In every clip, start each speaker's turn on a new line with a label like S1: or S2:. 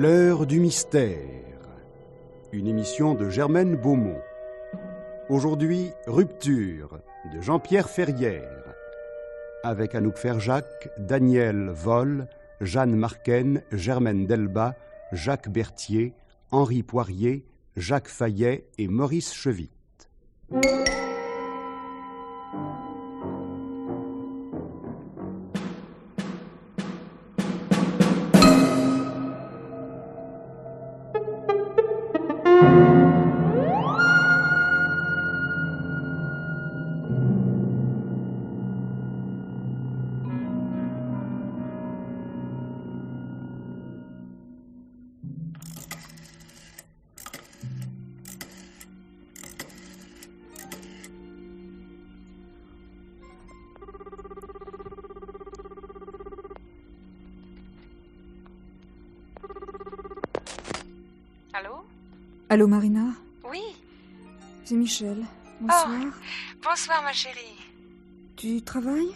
S1: L'heure du mystère, une émission de Germaine Beaumont. Aujourd'hui, Rupture, de Jean-Pierre Ferrière, avec Anouk Ferjac, Daniel Vol, Jeanne Marquen, Germaine Delbas, Jacques Berthier, Henri Poirier, Jacques Fayet et Maurice Chevitte.
S2: Allô?
S3: Allô, Marina?
S2: Oui.
S3: C'est Michel. Bonsoir.
S2: Oh, bonsoir, ma chérie.
S3: Tu travailles?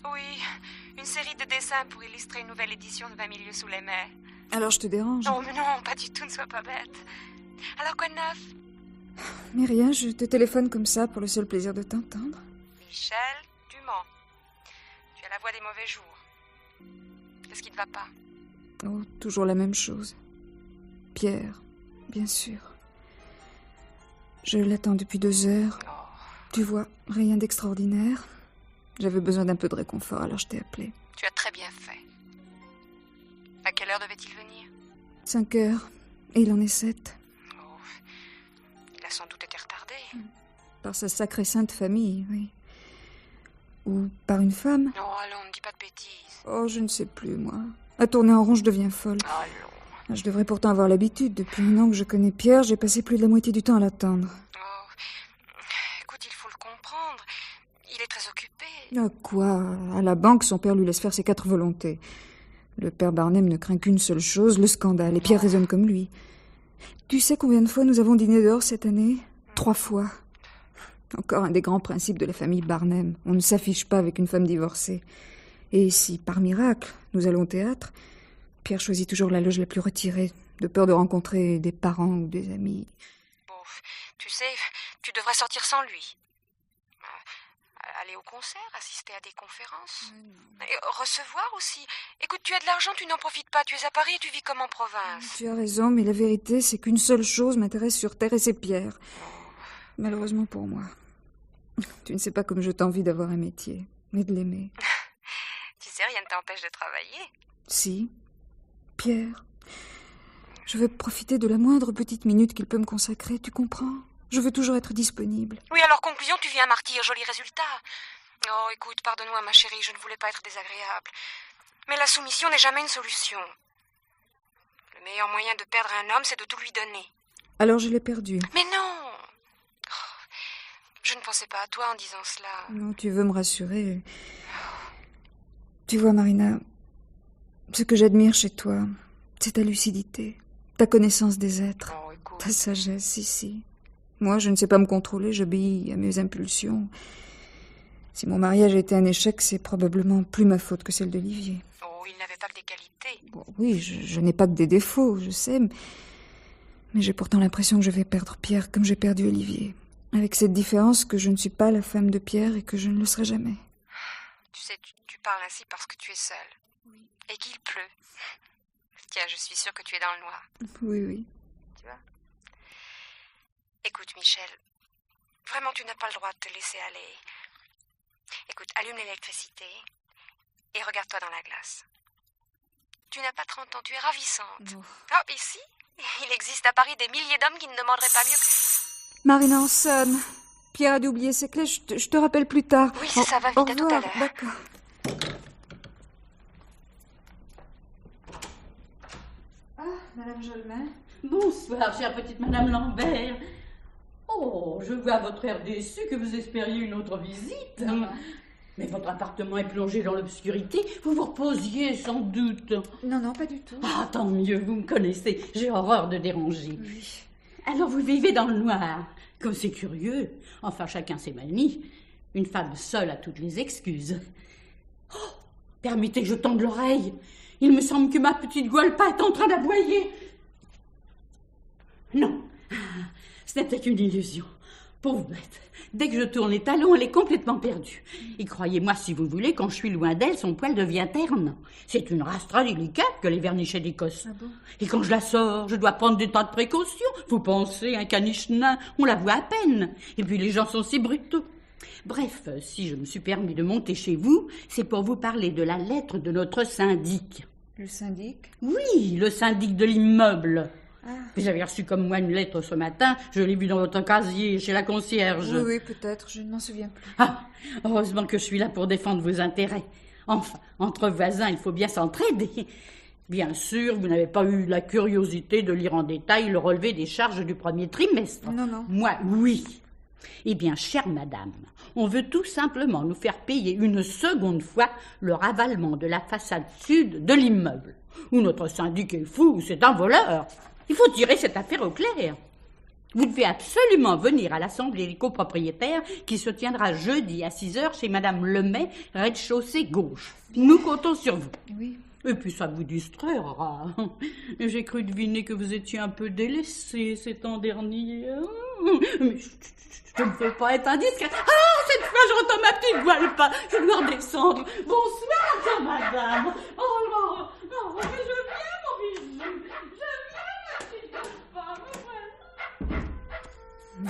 S2: Oui, une série de dessins pour illustrer une nouvelle édition de 20 milieux sous les mers.
S3: Alors je te dérange?
S2: Oh, mais non, pas du tout, ne sois pas bête. Alors, quoi de neuf?
S3: Mais rien, je te téléphone comme ça pour le seul plaisir de t'entendre.
S2: Michel, tu mens. Tu as la voix des mauvais jours. Qu'est-ce qui ne va pas?
S3: Oh, toujours la même chose. Pierre, bien sûr. Je l'attends depuis 2 heures.
S2: Oh.
S3: Tu vois, rien d'extraordinaire. J'avais besoin d'un peu de réconfort, alors je t'ai appelé.
S2: Tu as très bien fait. À quelle heure devait-il venir?
S3: 5 heures, et il en est 7.
S2: Oh, il a sans doute été retardé.
S3: Par sa sacrée sainte famille, oui. Ou par une femme.
S2: Non, allons, ne dis pas de bêtises.
S3: Oh, je ne sais plus, moi. À tourner en rond, je deviens folle.
S2: Allons.
S3: Je devrais pourtant avoir l'habitude. Depuis 1 an que je connais Pierre, j'ai passé plus de la moitié du temps à l'attendre.
S2: Oh, écoute, il faut le comprendre. Il est très occupé.
S3: Ah quoi? À la banque, son père lui laisse faire ses 4 volontés. Le père Barnhem ne craint qu'une seule chose, le scandale. Et Pierre raisonne comme lui. Tu sais combien de fois nous avons dîné dehors cette année? 3 fois. Encore un des grands principes de la famille Barnhem. On ne s'affiche pas avec une femme divorcée. Et si, par miracle, nous allons au théâtre, Pierre choisit toujours la loge la plus retirée, de peur de rencontrer des parents ou des amis.
S2: Bon, tu sais, tu devrais sortir sans lui. Aller au concert, assister à des conférences. Et recevoir aussi. Écoute, tu as de l'argent, tu n'en profites pas. Tu es à Paris et tu vis comme en province.
S3: Tu as raison, mais la vérité, c'est qu'une seule chose m'intéresse sur Terre et c'est Pierre. Malheureusement pour moi. Tu ne sais pas comme je t'envie d'avoir un métier, mais de l'aimer.
S2: Tu sais, rien ne t'empêche de travailler.
S3: Si. Pierre, je veux profiter de la moindre petite minute qu'il peut me consacrer, tu comprends? Je veux toujours être disponible.
S2: Oui, alors conclusion, tu viens un martyr, joli résultat. Oh, écoute, pardonne-moi, ma chérie, je ne voulais pas être désagréable. Mais la soumission n'est jamais une solution. Le meilleur moyen de perdre un homme, c'est de tout lui donner.
S3: Alors je l'ai perdu.
S2: Mais non! Oh, je ne pensais pas à toi en disant cela.
S3: Non, tu veux me rassurer. Tu vois, Marina, ce que j'admire chez toi, c'est ta lucidité, ta connaissance des êtres,
S2: Oh, écoute.
S3: ta sagesse, si. Moi, je ne sais pas me contrôler, j'obéis à mes impulsions. Si mon mariage a été un échec, c'est probablement plus ma faute que celle d'Olivier.
S2: Oh, il n'avait pas que des qualités.
S3: Bon, oui, je n'ai pas que des défauts, je sais, mais j'ai pourtant l'impression que je vais perdre Pierre comme j'ai perdu Olivier. Avec cette différence que je ne suis pas la femme de Pierre et que je ne le serai jamais.
S2: Tu sais, tu parles ainsi parce que tu es seule.
S3: Oui.
S2: Et qu'il pleut. Tiens, je suis sûre que tu es dans le noir.
S3: Oui, oui.
S2: Tu vois? Écoute, Michel, vraiment, tu n'as pas le droit de te laisser aller. Écoute, allume l'électricité et regarde-toi dans la glace. Tu n'as pas 30 ans, tu es ravissante.
S3: Oh.
S2: Oh, ici, il existe à Paris des milliers d'hommes qui ne demanderaient pas mieux que...
S3: Marina, on sonne. Pierre a dû oublier ses clés, je te rappelle plus tard.
S2: Oui, ça va vite,
S3: au
S2: à tout à
S3: revoir.
S2: l'heure.
S3: D'accord. Ah, Madame Jolmain.
S4: Bonsoir, chère petite Madame Lambert. Oh, je vois à votre air déçu que vous espériez une autre visite. Mais votre appartement est plongé dans l'obscurité. Vous vous reposiez sans doute.
S3: Non, pas du tout.
S4: Ah, tant mieux, vous me connaissez. J'ai horreur de déranger.
S3: Oui.
S4: Alors vous vivez dans le noir. Comme c'est curieux. Enfin, chacun ses manies. Une femme seule a toutes les excuses. Oh, permettez que je tende l'oreille. Il me semble que ma petite Gualpa est en train d'aboyer. Non, ce n'était qu'une illusion. Pauvre bête. Dès que je tourne les talons, elle est complètement perdue. Et croyez-moi, si vous voulez, quand je suis loin d'elle, son poil devient terne. C'est une race très délicate que les vernichets d'Écosse.
S3: Ah bon?
S4: Et quand je la sors, je dois prendre des tas de précautions. Vous pensez, un caniche nain, on la voit à peine. Et puis les gens sont si brutaux. Bref, si je me suis permis de monter chez vous, c'est pour vous parler de la lettre de notre syndic.
S3: Le syndic?
S4: Oui, le syndic de l'immeuble.
S3: Ah.
S4: Vous avez reçu comme moi une lettre ce matin. Je l'ai vue dans votre casier chez la concierge.
S3: Oui, peut-être. Je ne m'en souviens plus.
S4: Ah, heureusement que je suis là pour défendre vos intérêts. Enfin, entre voisins, il faut bien s'entraider. Bien sûr, vous n'avez pas eu la curiosité de lire en détail le relevé des charges du premier trimestre.
S3: Non.
S4: Moi, oui. Eh bien, chère madame, on veut tout simplement nous faire payer une seconde fois le ravalement de la façade sud de l'immeuble. Où notre syndic est fou, c'est un voleur. Il faut tirer cette affaire au clair. Vous devez absolument venir à l'assemblée des copropriétaires qui se tiendra jeudi à 6h chez madame Lemay, rez-de-chaussée gauche. Nous comptons sur vous.
S3: Oui.
S4: Et puis ça vous distraira. J'ai cru deviner que vous étiez un peu délaissé ces temps derniers. Mais je ne veux pas être indiscrète. Ah, cette fois j'entends ma petite voile pas. Je dois redescendre. Bonsoir, madame. Oh là, non, mais je viens, mon bijou. Je viens, ma petite femme.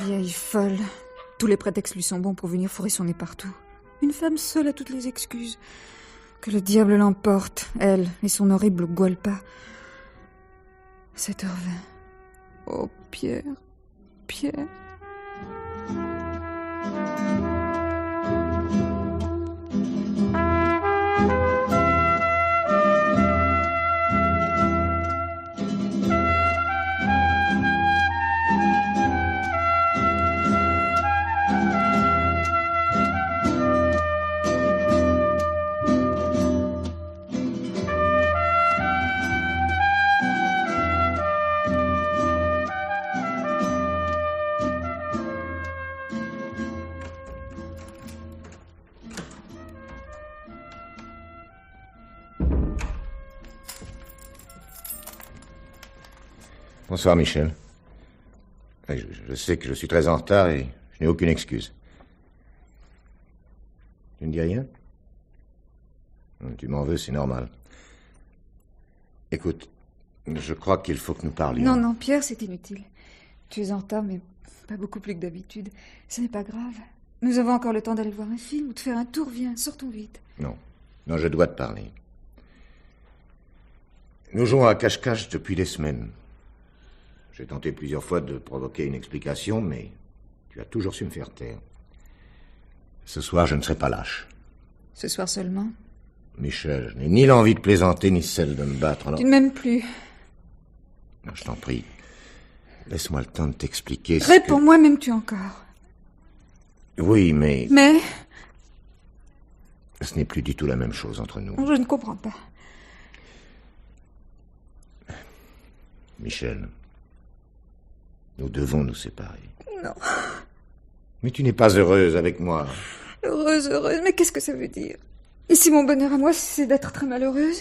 S3: Vieille folle. Tous les prétextes lui sont bons pour venir fourrer son nez partout. Une femme seule a toutes les excuses. Que le diable l'emporte, elle et son horrible Gualpa. 7h20. Oh, Pierre.
S5: Bonsoir, Michel. Je sais que je suis très en retard et je n'ai aucune excuse. Tu ne dis rien? Tu m'en veux, c'est normal. Écoute, je crois qu'il faut que nous parlions.
S3: Non, Pierre, c'est inutile. Tu es en retard, mais pas beaucoup plus que d'habitude. Ce n'est pas grave. Nous avons encore le temps d'aller voir un film ou de faire un tour. Viens, sortons vite.
S5: Non, je dois te parler. Nous jouons à cache-cache depuis des semaines. J'ai tenté plusieurs fois de provoquer une explication, mais tu as toujours su me faire taire. Ce soir, je ne serai pas lâche.
S3: Ce soir seulement?
S5: Michel, je n'ai ni l'envie de plaisanter, ni celle de me battre. Alors...
S3: Tu ne m'aimes plus.
S5: Non, je t'en prie. Laisse-moi le temps de t'expliquer
S3: Réponds-moi, m'aimes-tu encore?
S5: Oui, mais...
S3: Mais?
S5: Ce n'est plus du tout la même chose entre nous.
S3: Je ne comprends pas.
S5: Michel, nous devons nous séparer.
S3: Non.
S5: Mais tu n'es pas heureuse avec moi.
S3: Heureuse, mais qu'est-ce que ça veut dire? Et si mon bonheur à moi, c'est d'être très malheureuse?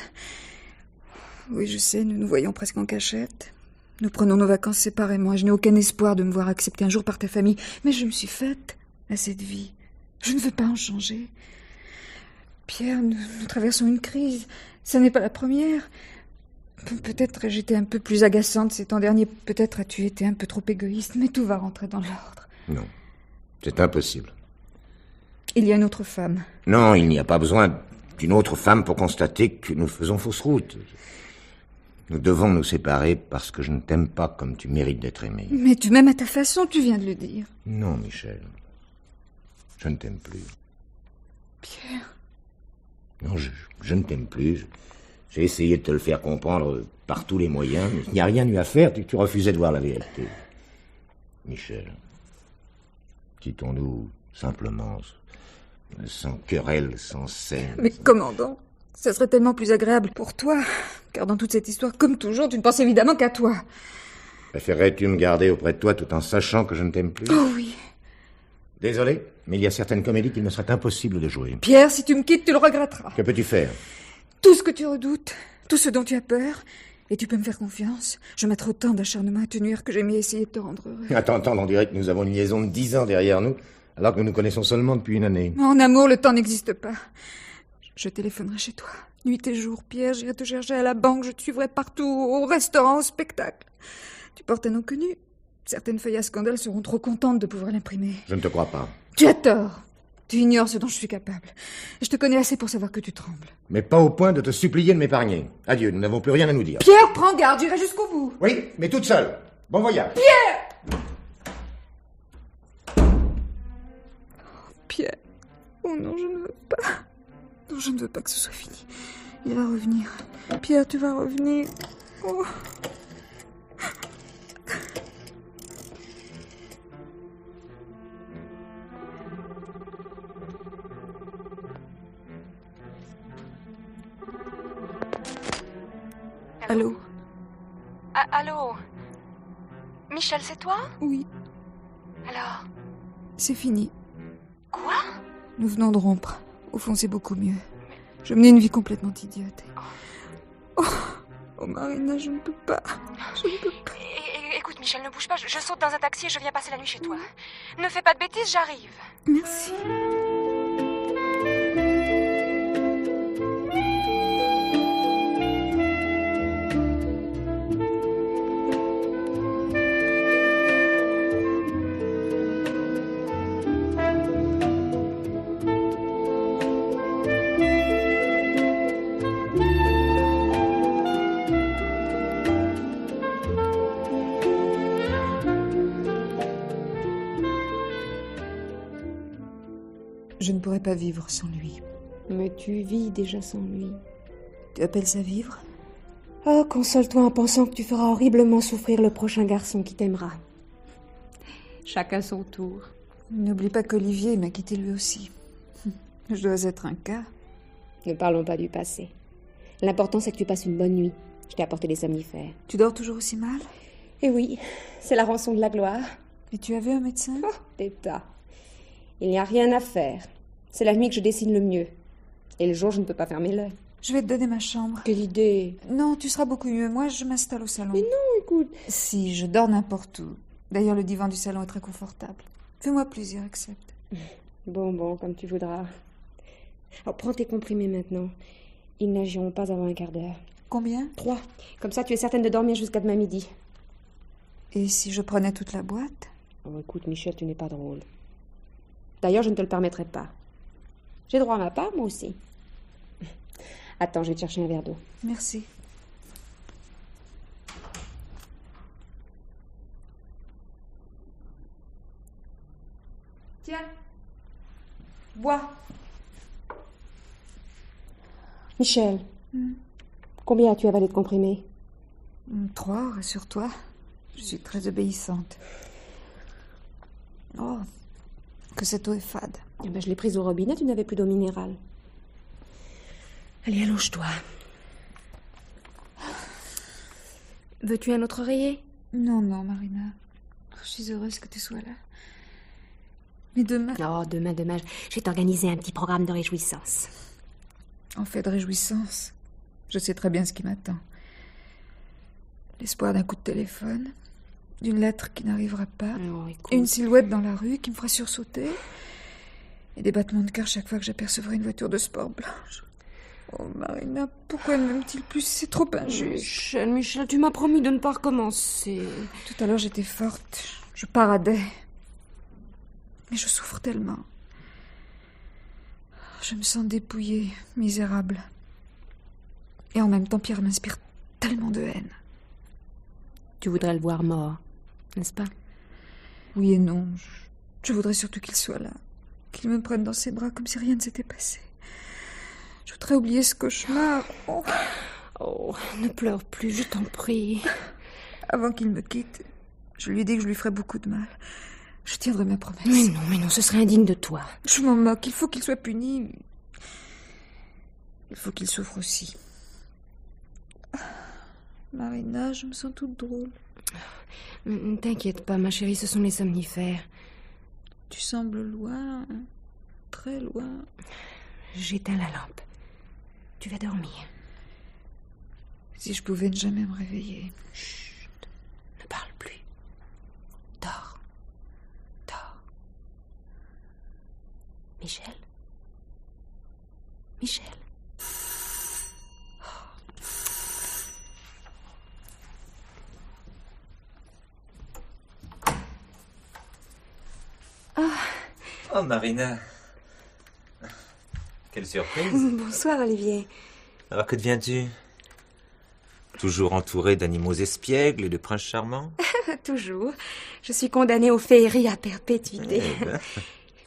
S3: Oui, je sais, nous nous voyons presque en cachette. Nous prenons nos vacances séparément et je n'ai aucun espoir de me voir accepter un jour par ta famille. Mais je me suis faite à cette vie. Je ne veux pas en changer. Pierre, nous traversons une crise. Ça n'est pas la première. Peut-être ai-je été un peu plus agaçante ces temps derniers. Peut-être as-tu été un peu trop égoïste. Mais tout va rentrer dans l'ordre.
S5: Non, c'est impossible.
S3: Il y a une autre femme.
S5: Non, il n'y a pas besoin d'une autre femme pour constater que nous faisons fausse route. Nous devons nous séparer parce que je ne t'aime pas comme tu mérites d'être aimé.
S3: Mais tu m'aimes à ta façon, tu viens de le dire.
S5: Non, Michel. Je ne t'aime plus.
S3: Pierre.
S5: Non, je ne t'aime plus. J'ai essayé de te le faire comprendre par tous les moyens, mais il n'y a rien eu à faire. Tu refusais de voir la vérité. Michel, quittons-nous simplement, sans querelle, sans scène.
S3: Mais comment donc? Ça serait tellement plus agréable pour toi, car dans toute cette histoire, comme toujours, tu ne penses évidemment qu'à toi.
S5: Préférerais-tu me garder auprès de toi tout en sachant que je ne t'aime plus?
S3: Oh oui.
S5: Désolé, mais il y a certaines comédies qu'il me serait impossible de jouer.
S3: Pierre, si tu me quittes, tu le regretteras.
S5: Que peux-tu faire?
S3: Tout ce que tu redoutes, tout ce dont tu as peur, Et tu peux me faire confiance. Je mettrai autant d'acharnement à te nuire que j'ai mis à essayer de te rendre heureux.
S5: Attends, on dirait que nous avons une liaison de 10 ans derrière nous, alors que nous nous connaissons seulement depuis une année.
S3: En amour, le temps n'existe pas. Je téléphonerai chez toi. Nuit et jour, Pierre, j'irai te chercher à la banque, je te suivrai partout, au restaurant, au spectacle. Tu portes un nom connu. Certaines feuilles à scandale seront trop contentes de pouvoir l'imprimer.
S5: Je ne te crois pas.
S3: Tu as tort. Tu ignores ce dont je suis capable. Je te connais assez pour savoir que tu trembles.
S5: Mais pas au point de te supplier de m'épargner. Adieu, nous n'avons plus rien à nous dire.
S3: Pierre, prends garde, j'irai jusqu'au bout.
S5: Oui, mais toute seule. Bon voyage.
S3: Pierre. Oh non, je ne veux pas. Non, je ne veux pas que ce soit fini. Il va revenir. Pierre, tu vas revenir. Oh. Allô?
S2: Allô? Michel, c'est toi?
S3: Oui,
S2: Alors?
S3: c'est fini.
S2: Quoi?
S3: Nous venons de rompre. Au fond, c'est beaucoup mieux. Je menais une vie complètement idiote. Oh, Marina, je ne peux pas. Je ne peux pas.
S2: Écoute, Michel, ne bouge pas. Je saute dans un taxi et je viens passer la nuit chez toi. Ne fais pas de bêtises, j'arrive.
S3: Merci. Je ne pourrais pas vivre sans lui.
S6: Mais tu vis déjà sans lui.
S3: Tu appelles ça vivre?
S6: Oh, console-toi en pensant que tu feras horriblement souffrir le prochain garçon qui t'aimera. Chacun son tour.
S3: N'oublie pas qu'Olivier m'a quitté lui aussi. Je dois être un cas.
S6: Ne parlons pas du passé. L'important, c'est que tu passes une bonne nuit. Je t'ai apporté des somnifères.
S3: Tu dors toujours aussi mal?
S6: Et oui, c'est la rançon de la gloire.
S3: Et tu as vu un médecin?
S6: Oh, Teta. Il n'y a rien à faire. C'est la nuit que je dessine le mieux. Et le jour, je ne peux pas fermer l'œil.
S3: Je vais te donner ma chambre.
S6: Quelle idée!
S3: Non, tu seras beaucoup mieux. Moi, je m'installe au salon.
S6: Mais non, écoute.
S3: Si, je dors n'importe où. D'ailleurs, le divan du salon est très confortable. Fais-moi plaisir, accepte.
S6: Bon, comme tu voudras. Alors, prends tes comprimés maintenant. Ils n'agiront pas avant un quart d'heure.
S3: Combien?
S6: 3. Comme ça, tu es certaine de dormir jusqu'à demain midi.
S3: Et si je prenais toute la boîte?
S6: Oh, écoute, Michel, tu n'es pas drôle. D'ailleurs, je ne te le permettrai pas. J'ai droit à ma part, moi aussi. Attends, je vais te chercher un verre d'eau.
S3: Merci. Tiens. Bois.
S6: Michel, combien as-tu avalé de comprimés?
S3: 3, rassure-toi. Je suis très obéissante. Oh, que cette eau est fade.
S6: Eh ben, je l'ai prise au robinet, tu n'avais plus d'eau minérale. Allez, allonge-toi. Veux-tu un autre oreiller?
S3: Non, Marina. Je suis heureuse que tu sois là. Mais demain...
S6: Oh, demain, je vais t'organiser un petit programme de réjouissance.
S3: En fait de réjouissance, je sais très bien ce qui m'attend. L'espoir d'un coup de téléphone, d'une lettre qui n'arrivera pas, une silhouette dans la rue qui me fera sursauter, et des battements de cœur chaque fois que j'apercevrai une voiture de sport blanche. Oh, Marina, pourquoi ne m'aime-t-il plus? C'est trop injuste.
S6: Michel, tu m'as promis de ne pas recommencer.
S3: Tout à l'heure, j'étais forte. Je paradais. Mais je souffre tellement. Je me sens dépouillée, misérable. Et en même temps, Pierre m'inspire tellement de haine.
S6: Tu voudrais le voir mort, n'est-ce pas?
S3: Oui et non. Je voudrais surtout qu'il soit là. Qu'il me prenne dans ses bras comme si rien ne s'était passé. Je voudrais oublier ce cauchemar.
S6: Oh, ne pleure plus, je t'en prie.
S3: Avant qu'il me quitte, je lui ai dit que je lui ferais beaucoup de mal. Je tiendrai ma promesse.
S6: Mais non, ce serait indigne de toi.
S3: Je m'en moque, il faut qu'il soit puni. Il faut qu'il souffre aussi. Marina, je me sens toute drôle.
S6: Ne t'inquiète pas, ma chérie, ce sont les somnifères.
S3: Tu sembles loin, très loin.
S6: J'éteins la lampe. Tu vas dormir.
S3: Si je pouvais ne jamais me réveiller.
S2: Chut, ne parle plus. Dors. Dors. Michel? Michel?
S7: Oh, Marina. Quelle surprise.
S2: Bonsoir, Olivier.
S7: Alors, que deviens-tu? Toujours entourée d'animaux espiègles et de princes charmants?
S2: Toujours. Je suis condamnée aux féeries à perpétuité.
S7: Eh ben.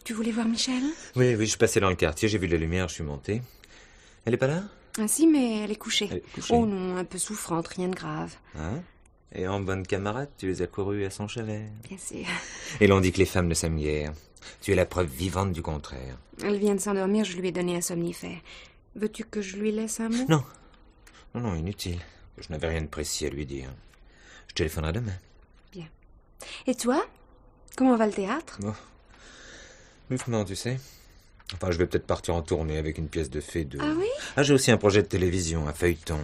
S2: Tu voulais voir Michel?
S7: Oui, je suis passé dans le quartier, j'ai vu la lumière, je suis monté. Elle est pas là?
S2: Ah si, mais elle est couchée.
S7: Elle est couchée.
S2: Oh non, un peu souffrante, rien de grave.
S7: Hein? Et en bonne camarade, tu les as courus à son chevet.
S2: Bien sûr.
S7: Et l'on dit que les femmes ne s'aiment guère. Tu es la preuve vivante du contraire.
S2: Elle vient de s'endormir, je lui ai donné un somnifère. Veux-tu que je lui laisse un mot?
S7: Non. Non, inutile. Je n'avais rien de précis à lui dire. Je téléphonerai demain.
S2: Bien. Et toi? Comment va le théâtre?
S7: Bon. Mouffement, tu sais. Enfin, je vais peut-être partir en tournée avec une pièce de Feydeau.
S2: Ah oui?
S7: Ah, j'ai aussi un projet de télévision, un feuilleton.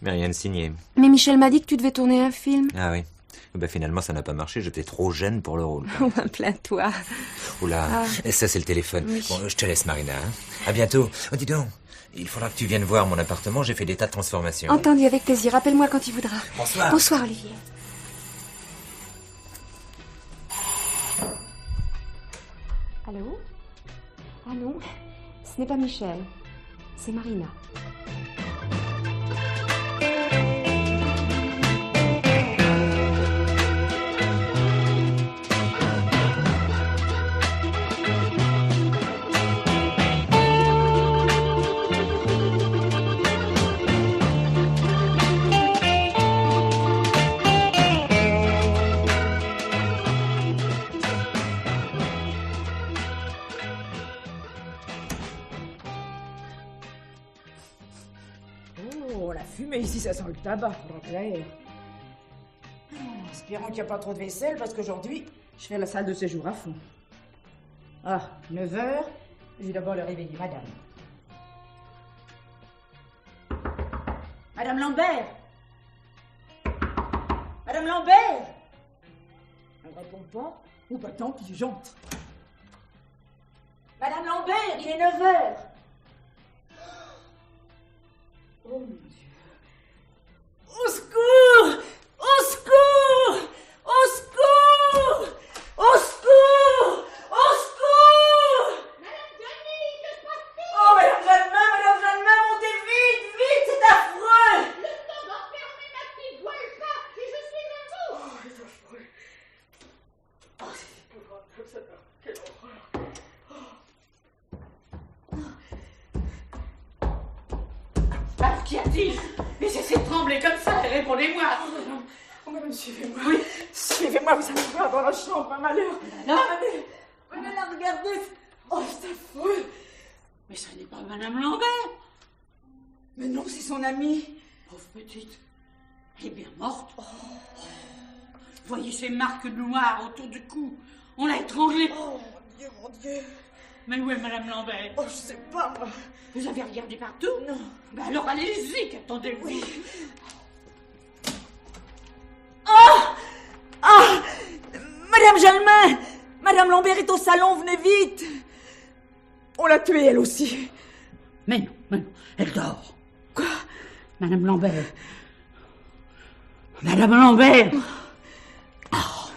S7: Mais rien de signé.
S2: Mais Michel m'a dit que tu devais tourner un film.
S7: Ah oui. Ben, finalement, ça n'a pas marché. J'étais trop jeune pour le rôle.
S2: Oh, ben, plains-toi.
S7: Oula, ça c'est le téléphone.
S2: Oui.
S7: Bon, je te laisse, Marina. Hein. À bientôt. Oh, dis donc, il faudra que tu viennes voir mon appartement. J'ai fait des tas de transformations.
S2: Entendu, avec plaisir. Appelle-moi quand tu voudras.
S7: Bonsoir.
S2: Bonsoir, Olivier. Allô? Ah non, ce n'est pas Michel. C'est Marina.
S8: Oh, la fumée ici, ça sent le tabac, pour clair. Espérons qu'il n'y a pas trop de vaisselle, parce qu'aujourd'hui, je fais la salle de séjour à fond. Ah, 9h, je vais d'abord le réveiller, madame. Madame Lambert! Madame Lambert! Elle ne répond pas, ou pas tant qu'il jante. Madame Lambert, il est 9h! Oh mon Dieu! Au secours! Au secours! Au secours! Au secours! Au secours! Madame Janine, que se passe-t-il? Oh, Madame Janine, montez vite, vite, c'est affreux! Le temps va fermer ma petite voile pas, et je suis à vous! Oh, c'est affreux! Oh, c'est épouvantable, ça va. Quelle horreur! Alors, qu'y a-t-il? Mais cessez de trembler comme ça, et répondez-moi. Oh, madame, suivez-moi. Oui, suivez-moi, vous allez voir dans la chambre, un malheur. Non, venez là, regardez. Oh, c'est affreux. Mais ce n'est pas madame Lambert. Mais non, c'est son amie. Pauvre petite, elle est bien morte. Oh. Voyez ces marques noires autour du cou. On l'a étranglée. Oh, mon Dieu. Mais où est madame Lambert? Oh, je sais pas, moi. Vous avez regardé partout? Non. Ben alors allez-y, qu'attendez-vous? Oui. Ah! Ah! Madame Jalmin! Madame Lambert est au salon, venez vite! On l'a tuée, elle aussi. Mais non, elle dort. Quoi? Madame Lambert. Madame Lambert! Oh,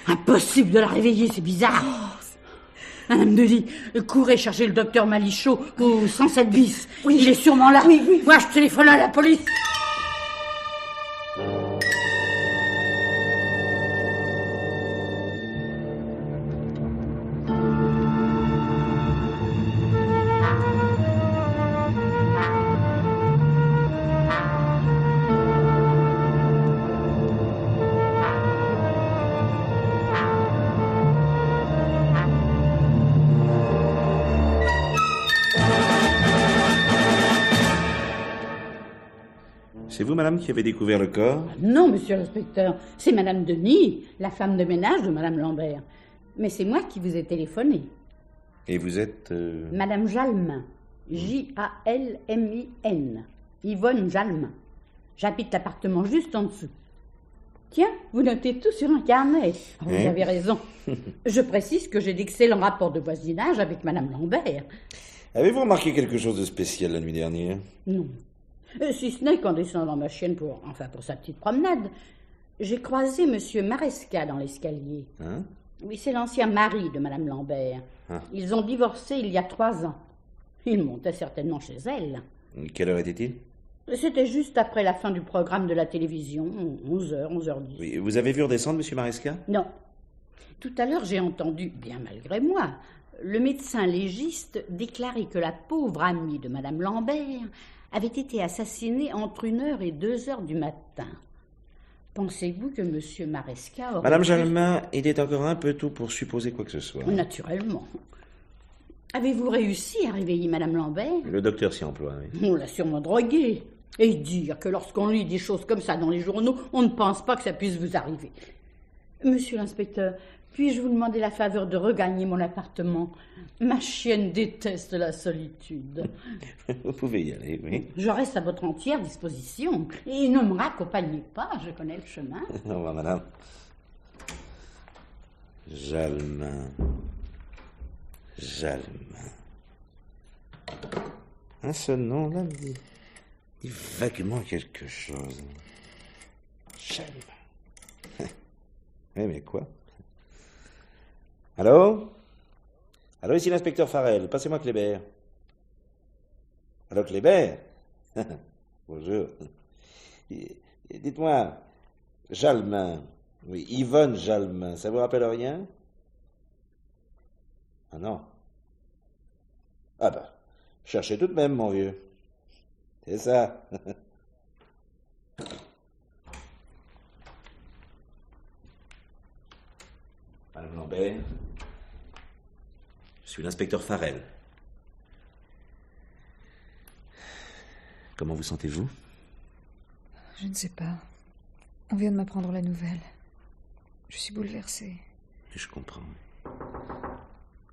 S8: impossible de la réveiller, c'est bizarre. Madame Delis, courez chercher le docteur Malichaud au 107 bis. Oui. Il est sûrement là. Oui. Moi, je téléphone à la police.
S9: C'est vous, madame, qui avez découvert le corps?
S4: Non, monsieur l'inspecteur, c'est madame Denis, la femme de ménage de madame Lambert. Mais c'est moi qui vous ai téléphoné.
S9: Et vous êtes...
S4: Madame Jalmin. Jalmin. Yvonne Jalmin. J'habite l'appartement juste en dessous. Tiens, vous notez tout sur un carnet. Vous avez raison. Je précise que j'ai d'excellents rapports de voisinage avec Madame Lambert.
S9: Avez-vous remarqué quelque chose de spécial la nuit dernière?
S4: Non. Si ce n'est qu'en descendant ma chienne pour sa petite promenade, j'ai croisé Monsieur Maresca dans l'escalier.
S9: Hein?
S4: Oui, c'est l'ancien mari de Madame Lambert.
S9: Ah.
S4: Ils ont divorcé il y a 3 ans. Il montait certainement chez elle.
S9: Quelle heure était-il?
S4: C'était juste après la fin du programme de la télévision, 11h, 11h10.
S9: Oui, vous avez vu redescendre, monsieur Maresca?
S4: Non. Tout à l'heure, j'ai entendu, bien malgré moi, le médecin légiste déclarer que la pauvre amie de Madame Lambert avait été assassinée entre 1h et 2h du matin. Pensez-vous que monsieur Maresca aurait...
S9: Madame Jalmin, il est encore un peu tôt pour supposer quoi que ce soit.
S4: Naturellement. Avez-vous réussi à réveiller Madame Lambert?
S9: Le docteur s'y emploie, oui.
S4: On l'a sûrement droguée. Et dire que lorsqu'on lit des choses comme ça dans les journaux, on ne pense pas que ça puisse vous arriver. Monsieur l'inspecteur, puis-je vous demander la faveur de regagner mon appartement? Ma chienne déteste la solitude.
S9: Vous pouvez y aller, oui.
S4: Je reste à votre entière disposition. Et ne me raccompagnez pas, je connais le chemin.
S9: Au revoir, madame. Jalmin. Ce nom-là me dit vaguement quelque chose. Jalmin. Oui, mais quoi? Allô? Allô, ici l'inspecteur Farrell. Passez-moi Kléber. Allô, Kléber? Bonjour. Dites-moi, Jalmin. Oui, Yvonne Jalmin. Ça vous rappelle rien? Ah non. Ah bah, cherchez tout de même, mon vieux. C'est ça. Madame Lambert, je suis l'inspecteur Farrell. Comment vous sentez-vous?
S3: Je ne sais pas. On vient de m'apprendre la nouvelle. Je suis bouleversée.
S9: Je comprends.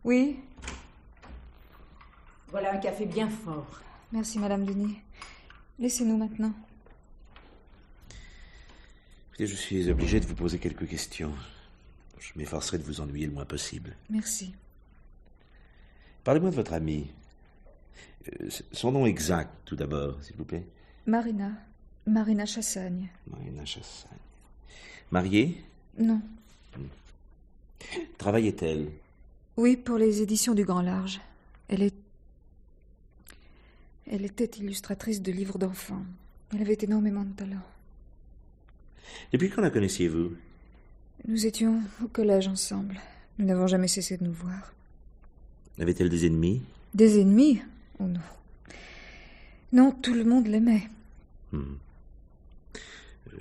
S3: Oui?
S8: Voilà un café bien fort.
S3: Merci, Madame Denis. Laissez-nous maintenant.
S9: Écoutez, je suis obligé de vous poser quelques questions. Je m'efforcerai de vous ennuyer le moins possible.
S3: Merci.
S9: Parlez-moi de votre amie. Son nom exact, tout d'abord, s'il vous plaît.
S3: Marina Chassagne.
S9: Marina Chassagne. Mariée?
S3: Non.
S9: Travaillait-elle?
S3: Oui, pour les éditions du Grand Large. Elle était illustratrice de livres d'enfants. Elle avait énormément de talent.
S9: Depuis quand la connaissiez-vous?
S3: Nous étions au collège ensemble. Nous n'avons jamais cessé de nous voir.
S9: Avait-elle des ennemis?
S3: Des ennemis? Oh non. Non, tout le monde l'aimait.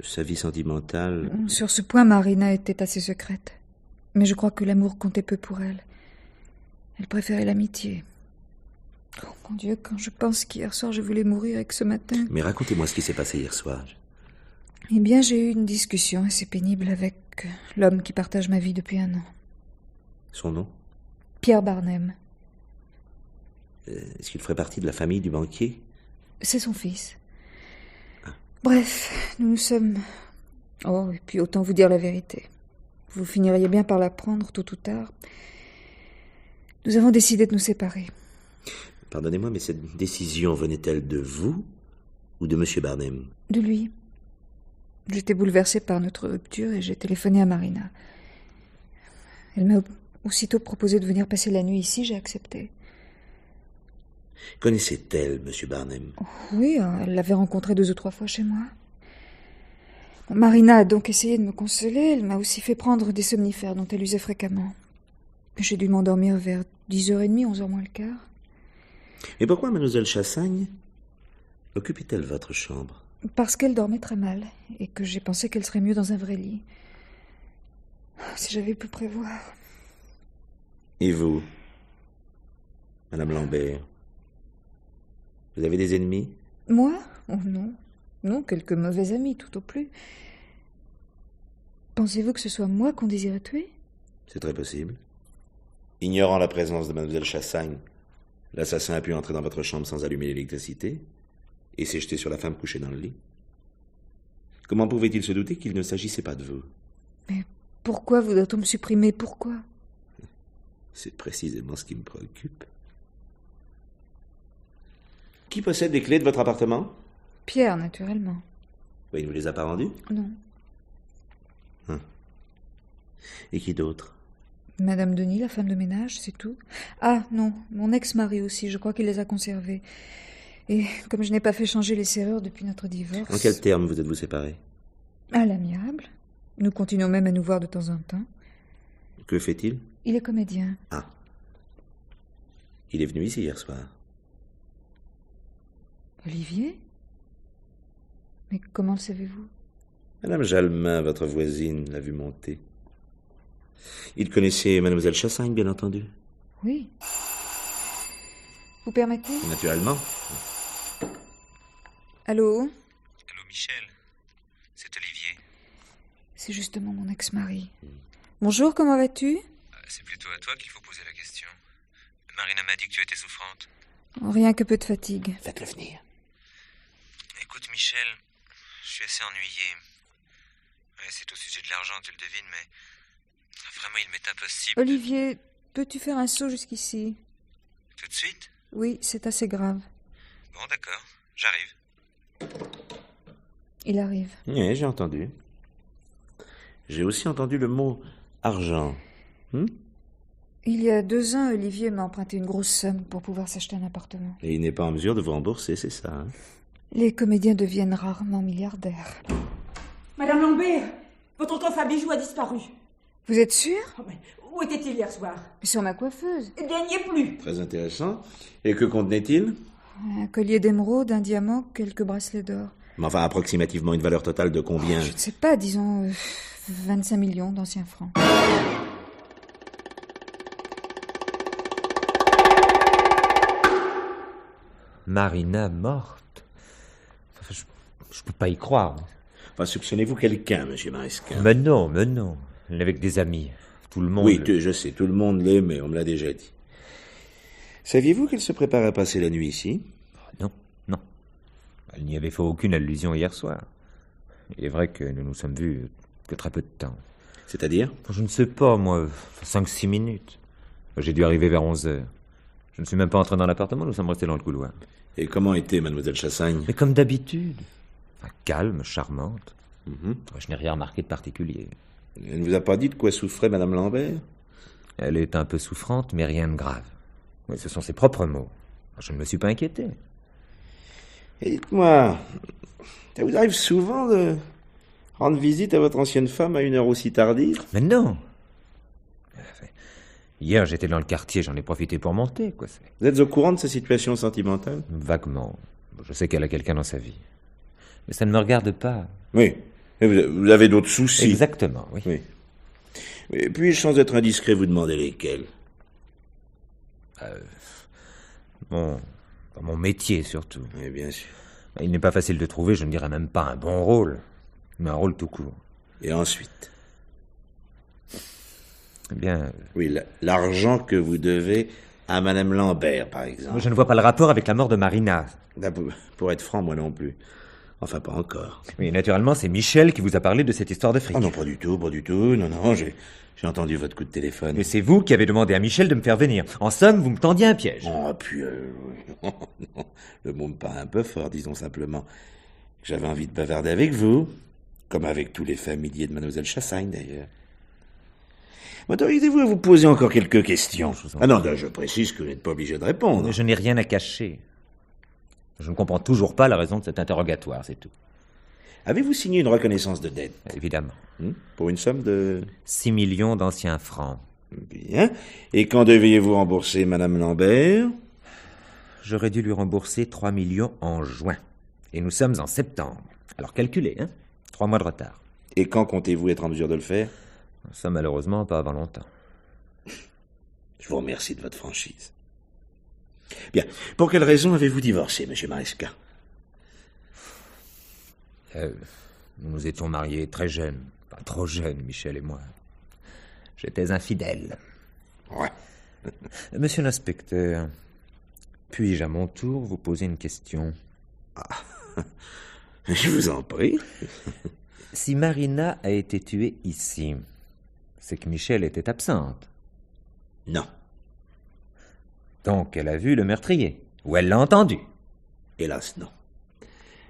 S9: Sa vie sentimentale...
S3: Sur ce point, Marina était assez secrète. Mais je crois que l'amour comptait peu pour elle. Elle préférait l'amitié. Oh mon Dieu, quand je pense qu'hier soir je voulais mourir et que ce matin...
S9: Mais racontez-moi ce qui s'est passé hier soir.
S3: Eh bien, j'ai eu une discussion assez pénible avec l'homme qui partage ma vie depuis 1 an.
S9: Son nom?
S3: Pierre Barnhem.
S9: Est-ce qu'il ferait partie de la famille du banquier?
S3: C'est son fils.
S9: Ah.
S3: Bref, nous nous sommes... Oh, et puis autant vous dire la vérité. Vous finiriez bien par l'apprendre tôt ou tard. Nous avons décidé de nous séparer.
S9: Pardonnez-moi, mais cette décision venait-elle de vous ou de Monsieur Barnhem?
S3: De lui. J'étais bouleversée par notre rupture et j'ai téléphoné à Marina. Elle m'a aussitôt proposé de venir passer la nuit ici, j'ai accepté.
S9: Connaissait-elle Monsieur Barnhem?
S3: Oui, elle l'avait rencontré 2 ou 3 fois chez moi. Marina a donc essayé de me consoler. Elle m'a aussi fait prendre des somnifères dont elle usait fréquemment. J'ai dû m'endormir vers 10h30, 11h moins le quart.
S9: Mais pourquoi mademoiselle Chassagne occupait-elle votre chambre?
S3: Parce qu'elle dormait très mal et que j'ai pensé qu'elle serait mieux dans un vrai lit. Si j'avais pu prévoir.
S9: Et vous, Madame Lambert? Vous avez des ennemis?
S3: Moi? Oh non. Non, quelques mauvais amis, tout au plus. Pensez-vous que ce soit moi qu'on désirait tuer?
S9: C'est très possible. Ignorant la présence de mademoiselle Chassagne, l'assassin a pu entrer dans votre chambre sans allumer l'électricité et s'est jeté sur la femme couchée dans le lit. Comment pouvait-il se douter qu'il ne s'agissait pas de vous?
S3: Mais pourquoi voudrait-on me supprimer? Pourquoi?
S9: C'est précisément ce qui me préoccupe. Qui possède les clés de votre appartement?
S3: Pierre, naturellement.
S9: Il ne vous les a pas rendues?
S3: Non.
S9: Et qui d'autre?
S3: Madame Denis, la femme de ménage, c'est tout. Ah, non, mon ex-mari aussi, je crois qu'il les a conservés. Et comme je n'ai pas fait changer les serrures depuis notre divorce...
S9: En quels termes vous êtes-vous séparés?
S3: À l'amiable. Nous continuons même à nous voir de temps en temps.
S9: Que fait-il?
S3: Il est comédien.
S9: Ah. Il est venu ici hier soir.
S3: Olivier? Mais comment le savez-vous?
S9: Madame Jalmin, votre voisine, l'a vu monter. Il connaissait mademoiselle Chassagne, bien entendu.
S3: Oui. Vous permettez?
S9: Naturellement.
S3: Allô?
S7: Allô, Michel. C'est Olivier.
S3: C'est justement mon ex-mari. Bonjour, comment vas-tu?
S7: C'est plutôt à toi qu'il faut poser la question. Marina m'a dit que tu étais souffrante.
S3: Rien que peu de fatigue.
S9: Faites-le venir.
S7: Écoute, Michel, je suis assez ennuyé. Ouais, c'est au sujet de l'argent, tu le devines, mais... Vraiment, il m'est impossible...
S3: Olivier, peux-tu faire un saut jusqu'ici?
S7: Tout de suite?
S3: Oui, c'est assez grave.
S7: Bon, d'accord, j'arrive.
S3: Il arrive.
S9: Oui, j'ai entendu. J'ai aussi entendu le mot argent.
S3: Il y a 2 ans, Olivier m'a emprunté une grosse somme pour pouvoir s'acheter un appartement.
S9: Et il n'est pas en mesure de vous rembourser, c'est ça, hein?
S3: Les comédiens deviennent rarement milliardaires.
S8: Madame Lambert, votre coffre à bijoux a disparu.
S3: Vous êtes sûr?
S8: Oh, mais où était-il hier soir?
S3: Sur ma coiffeuse.
S8: Eh bien, il n'y est plus.
S9: Très intéressant. Et que contenait-il?
S3: Un collier d'émeraude, un diamant, quelques bracelets d'or.
S9: Mais enfin, approximativement une valeur totale de combien?
S3: Je ne sais pas, disons 25 millions d'anciens francs.
S7: Marina morte. Enfin, je peux pas y croire.
S9: Enfin, soupçonnez-vous quelqu'un, monsieur Maresca?
S7: Mais non. Elle est avec des amis. Tout le monde...
S9: Oui, je sais, tout le monde l'est, mais on me l'a déjà dit. Saviez-vous qu'elle se préparait à passer la nuit ici?
S7: Non. Elle n'y avait fait aucune allusion hier soir. Il est vrai que nous nous sommes vus que très peu de temps.
S9: C'est-à-dire?
S7: Je ne sais pas, moi, 5-6 minutes. J'ai dû arriver vers 11h. Je ne suis même pas entré dans l'appartement, nous sommes restés dans le couloir.
S9: Et comment était mademoiselle Chassagne?
S7: Mais comme d'habitude. Calme, charmante. Je n'ai rien remarqué de particulier.
S9: Elle ne vous a pas dit de quoi souffrait madame Lambert?
S7: Elle est un peu souffrante, mais rien de grave. Oui, ce sont ses propres mots. Je ne me suis pas inquiété.
S9: Et dites-moi, ça vous arrive souvent de rendre visite à votre ancienne femme à une heure aussi tardive?
S7: Mais non. Hier, j'étais dans le quartier, j'en ai profité pour monter, quoi.
S9: Vous êtes au courant de sa situation sentimentale?
S7: Vaguement. Je sais qu'elle a quelqu'un dans sa vie. Mais ça ne me regarde pas.
S9: Oui. Et vous avez d'autres soucis.
S7: Exactement, oui.
S9: Et puis, sans être indiscret, vous demandez lesquels?
S7: Mon métier, surtout.
S9: Oui, bien sûr.
S7: Il n'est pas facile de trouver, je ne dirais même pas un bon rôle, mais un rôle tout court.
S9: Et ensuite?
S7: Eh bien...
S9: Oui, l'argent que vous devez à madame Lambert, par exemple.
S7: Je ne vois pas le rapport avec la mort de Marina.
S9: Pour être franc, moi non plus. Enfin, pas encore.
S7: Oui, naturellement, c'est Michel qui vous a parlé de cette histoire de fric.
S9: Ah non, pas du tout. Non, j'ai entendu votre coup de téléphone.
S7: Et c'est vous qui avez demandé à Michel de me faire venir. En somme, vous me tendiez un piège.
S9: Oh, puis... non, le mot me paraît un peu fort, disons simplement. J'avais envie de bavarder avec vous, comme avec tous les familiers de mademoiselle Chassagne, d'ailleurs. M'autorisez-vous à vous poser encore quelques questions? Non, je précise que vous n'êtes pas obligé de répondre.
S7: Mais je n'ai rien à cacher. Je ne comprends toujours pas la raison de cet interrogatoire, c'est tout.
S9: Avez-vous signé une reconnaissance de dette?
S7: Évidemment.
S9: Pour une somme de...
S7: 6 millions d'anciens francs.
S9: Bien. Et quand deviez-vous rembourser madame Lambert?
S7: J'aurais dû lui rembourser 3 millions en juin. Et nous sommes en septembre. Alors calculez, 3 mois de retard.
S9: Et quand comptez-vous être en mesure de le faire?
S7: Ça, malheureusement, pas avant longtemps.
S9: Je vous remercie de votre franchise. Bien. Pour quelle raison avez-vous divorcé, monsieur Maresca?
S7: Nous étions mariés très jeunes. Pas trop jeunes, Michel et moi. J'étais infidèle.
S9: Ouais.
S7: Monsieur l'inspecteur, puis-je à mon tour vous poser une question?
S9: Je vous en prie.
S10: Si Marina a été tuée ici, c'est que Michel était absente.
S9: Non.
S10: Donc elle a vu le meurtrier, ou elle l'a entendu.
S9: Hélas, non.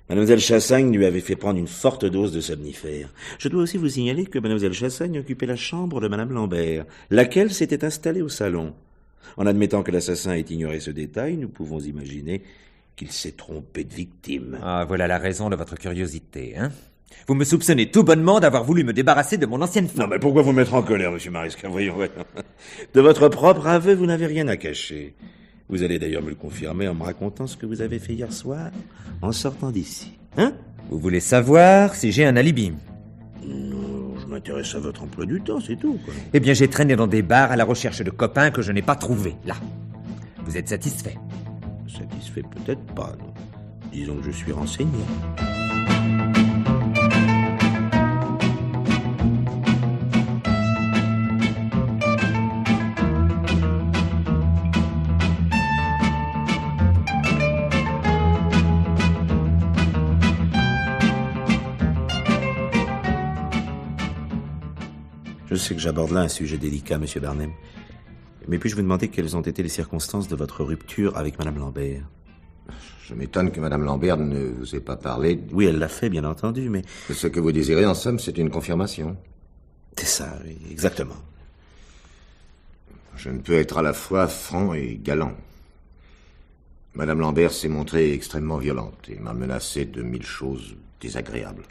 S9: Mademoiselle Chassagne lui avait fait prendre une forte dose de somnifère. Je dois aussi vous signaler que Mademoiselle Chassagne occupait la chambre de Madame Lambert, laquelle s'était installée au salon. En admettant que l'assassin ait ignoré ce détail, nous pouvons imaginer qu'il s'est trompé de victime.
S10: Ah, voilà la raison de votre curiosité, hein? Vous me soupçonnez tout bonnement d'avoir voulu me débarrasser de mon ancienne femme.
S9: Non, mais pourquoi vous mettre en colère, monsieur Maresca? Voyons. De votre propre aveu, vous n'avez rien à cacher. Vous allez d'ailleurs me le confirmer en me racontant ce que vous avez fait hier soir en sortant d'ici. Hein?
S10: Vous voulez savoir si j'ai un alibi?
S9: Non, je m'intéresse à votre emploi du temps, c'est tout, quoi.
S10: Eh bien, j'ai traîné dans des bars à la recherche de copains que je n'ai pas trouvés, là. Vous êtes satisfait?
S9: Satisfait peut-être pas, non. Disons que je suis renseigné. Je sais que j'aborde là un sujet délicat, monsieur Barnum. Mais puis-je vous demander quelles ont été les circonstances de votre rupture avec Madame Lambert?
S5: Je m'étonne que Madame Lambert ne vous ait pas parlé.
S9: Oui, elle l'a fait, bien entendu, mais...
S5: Ce que vous désirez, en somme, c'est une confirmation.
S9: C'est ça, oui, exactement.
S5: Je ne peux être à la fois franc et galant. Madame Lambert s'est montrée extrêmement violente et m'a menacé de 1000 choses désagréables.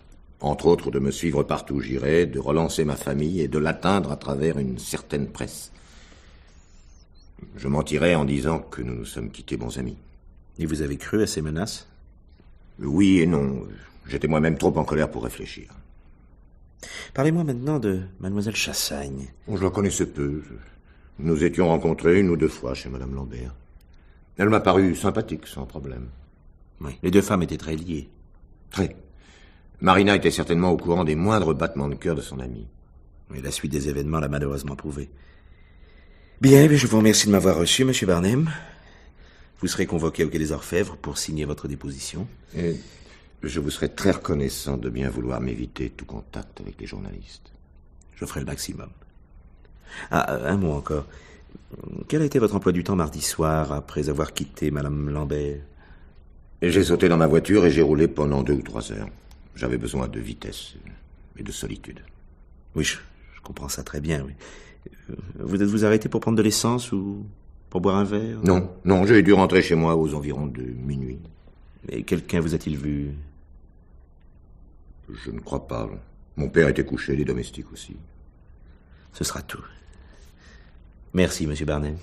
S5: Entre autres, de me suivre partout où j'irais, de relancer ma famille et de l'atteindre à travers une certaine presse. Je mentirais en disant que nous nous sommes quittés bons amis.
S9: Et vous avez cru à ces menaces?
S5: Oui et non. J'étais moi-même trop en colère pour réfléchir.
S9: Parlez-moi maintenant de Mademoiselle Chassagne.
S5: Je la connaissais peu. Nous étions rencontrés 1 ou 2 fois chez Madame Lambert. Elle m'a paru sympathique, sans problème.
S9: Oui, les 2 femmes étaient très liées.
S5: Très. Marina était certainement au courant des moindres battements de cœur de son amie.
S9: Mais la suite des événements l'a malheureusement prouvé. Bien, je vous remercie de m'avoir reçu, monsieur Barnum. Vous serez convoqué au Quai des Orfèvres pour signer votre déposition.
S5: Et je vous serai très reconnaissant de bien vouloir m'éviter tout contact avec les journalistes.
S9: Je ferai le maximum. Ah, un mot encore. Quel a été votre emploi du temps mardi soir, après avoir quitté Madame Lambert?
S5: J'ai sauté dans ma voiture et j'ai roulé pendant 2 ou 3 heures. J'avais besoin de vitesse et de solitude.
S9: Oui, je comprends ça très bien, oui. Vous êtes-vous arrêté pour prendre de l'essence ou pour boire un verre?
S5: Non, j'ai dû rentrer chez moi aux environs de minuit.
S9: Et quelqu'un vous a-t-il vu?
S5: Je ne crois pas. Mon père était couché, les domestiques aussi.
S9: Ce sera tout. Merci, monsieur Barnum.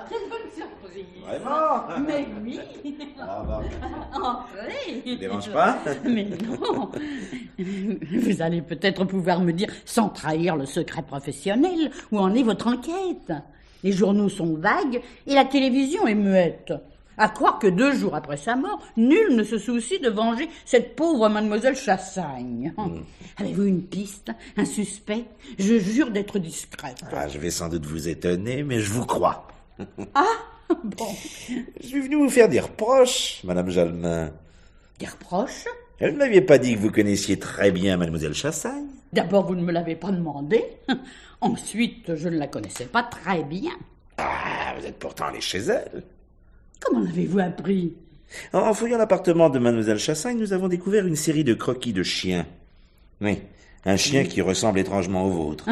S4: Quelle bonne surprise.
S9: Vraiment?
S4: Mais oui.
S9: Entrez.
S4: Ça ne
S9: dérange pas?
S4: Mais non. Vous allez peut-être pouvoir me dire, sans trahir le secret professionnel, où en est votre enquête. Les journaux sont vagues et la télévision est muette. À croire que 2 jours après sa mort, nul ne se soucie de venger cette pauvre mademoiselle Chassagne. Avez-vous une piste, un suspect? Je jure d'être discrète.
S9: Ah, je vais sans doute vous étonner, mais je vous crois.
S4: Ah, bon.
S9: Je suis venu vous faire des reproches, Madame Jalmin.
S4: Des reproches?
S9: Vous ne m'aviez pas dit que vous connaissiez très bien Mademoiselle Chassagne?
S4: D'abord, vous ne me l'avez pas demandé. Ensuite, je ne la connaissais pas très bien.
S9: Ah, vous êtes pourtant allé chez elle.
S4: Comment l'avez-vous appris?
S9: En fouillant l'appartement de Mademoiselle Chassagne, nous avons découvert une série de croquis de chiens. Oui, un chien qui ressemble étrangement au vôtre.